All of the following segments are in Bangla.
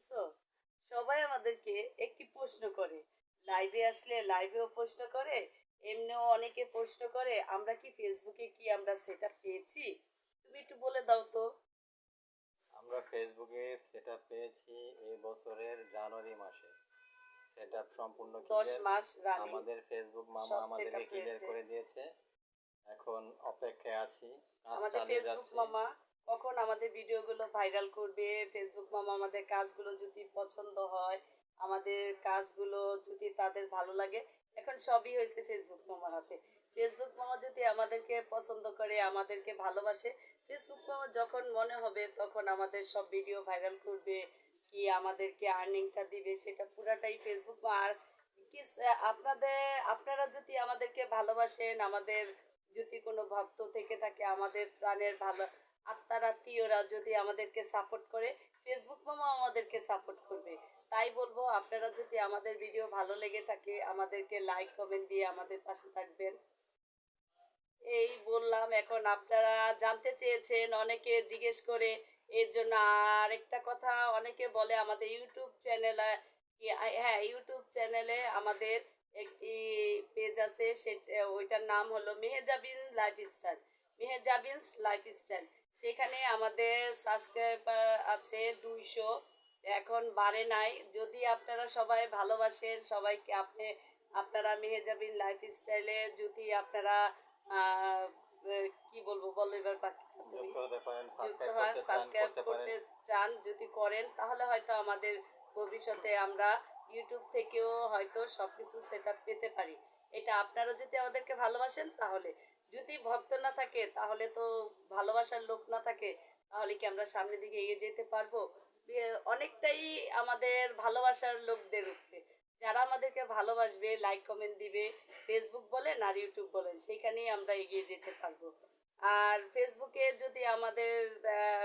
বুঝছো? সবাই আমাদেরকে একটি প্রশ্ন করে, লাইভে আসলে লাইভেও প্রশ্ন করে, এমনিও অনেকে প্রশ্ন করে আমরা কি ফেসবুকে কি আমরা সেটআপ পেয়েছি। তুমি একটু বলে দাও তো। আমরা ফেসবুকে সেটআপ পেয়েছি এই বছরের জানুয়ারি মাসে। সেটআপ সম্পূর্ণ 10 ক্লিয়ার। মাস রানিং আমাদের ফেসবুক মামা সব আমাদেরকে সেটআপ ক্লিয়ার হয়েছে। করে দিয়েছে। এখন অপেক্ষায় আছি, কাজ আমাদের চালিয়ে ফেসবুক যাচ্ছি। মামা কখন আমাদের ভিডিওগুলো ভাইরাল করবে, ফেসবুক মামা আমাদের কাজগুলো যদি পছন্দ হয়, আমাদের কাজগুলো যদি তাদের ভালো লাগে, এখন সবই হয়েছে ফেসবুক মামার হাতে। ফেসবুক মামা যদি আমাদেরকে পছন্দ করে, আমাদেরকে ভালোবাসে, ফেসবুক মামা যখন মনে হবে তখন আমাদের সব ভিডিও ভাইরাল করবে, কি আমাদেরকে আর্নিংটা দিবে, সেটা পুরাটাই ফেসবুক মামা। আর কি আপনাদের, আপনারা যদি আমাদেরকে ভালোবাসেন, আমাদের যদি কোনো ভক্ত থেকে থাকে, আমাদের প্রাণের ভালো আত্মার আত্মীয়রা যদি আমাদেরকে সাপোর্ট করে, ফেসবুক মামা আমাদেরকে সাপোর্ট করবে। তাই বলবো, আপনারা যদি আমাদের ভিডিও ভালো লেগে থাকে, আমাদেরকে লাইক কমেন্ট দিয়ে আমাদের পাশে থাকবেন। এই বললাম। এখন আপনারা জানতে চেয়েছেন, অনেকে জিজ্ঞেস করে, এর জন্য আরেকটা কথা, অনেকে বলে আমাদের ইউটিউব চ্যানেলে, হ্যাঁ ইউটিউব চ্যানেলে আমাদের একটি পেজ আছে, সেটা ওইটার নাম হলো মেহেজাবিন লাইফস্টাইল। মেহেজাবিনস লাইফস্টাইল। সেখানে আমাদের সাবস্ক্রাইবার আছে 200, এখন বাড়ে নাই। যদি আপনারা সবাই ভালোবাসেন, সবাইকে আপনারা মেহেজাবিন লাইফস্টাইলে যদি আপনারা আহ, কি বলবো, বলো এবার বাকিটা তুমি। যুক্ত হতে পারেন, যুক্ত সাবস্ক্রাইব হন, করতে চান সাবস্ক্রাইব করতে পারেন। করতে চান, যদি করেন তাহলে হয়তো আমাদের ভবিষ্যতে আমরা ইউটিউব থেকেও হয়তো সব কিছু সেট আপ পেতে পারি। এটা আপনারা যদি আমাদেরকে ভালোবাসেন তাহলে। যদি ভক্ত না থাকে তাহলে তো, ভালোবাসার লোক না থাকে তাহলে কি আমরা সামনের দিকে এগিয়ে যেতে পারবো? অনেকটাই আমাদের ভালোবাসার লোকদের উপরে, যারা আমাদেরকে ভালোবাসবে, লাইক কমেন্ট দিবে, ফেসবুক বলেন আর ইউটিউব বলেন, সেখানেই আমরা এগিয়ে যেতে পারবো। আর ফেসবুকে যদি আমাদের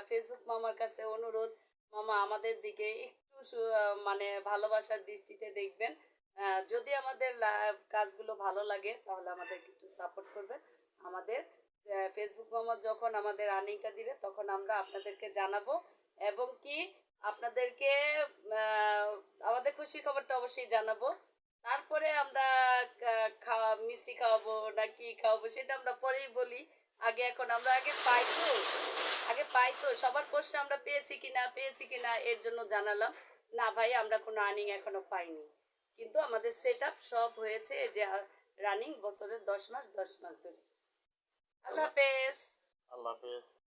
ফেসবুক মামার কাছে অনুরোধ, মামা আমাদের দিকে একটু মানে ভালোবাসার দৃষ্টিতে দেখবেন। যদি আমাদের কাজগুলো ভালো লাগে তাহলে আমাদেরকে একটু সাপোর্ট করবেন। আমাদের ফেসবুক মামা যখন আমাদের আর্নিংটা দিবে তখন আমরা আপনাদেরকে জানাবো, এবং কি আপনাদেরকে আহ, আমাদের খুশি খবরটা অবশ্যই জানাবো। তারপরে আমরা খাওয়া মিষ্টি খাওয়াবো না কি খাওয়াবো সেটা আমরা পরেই বলি। আগে এখন আমরা আগে পাই তো সবার প্রশ্ন, আমরা পেয়েছি কিনা এর জন্য জানালাম। না ভাই, আমরা কোনো আর্নিং এখনো পাইনি, কিন্তু আমাদের সেট আপ সব হয়েছে, যে রানিং বছরের 10 মাস 10 মাস ধরে। আল্লাহ আল্লাহ হাফেজ। আল্লাহ হাফেজ।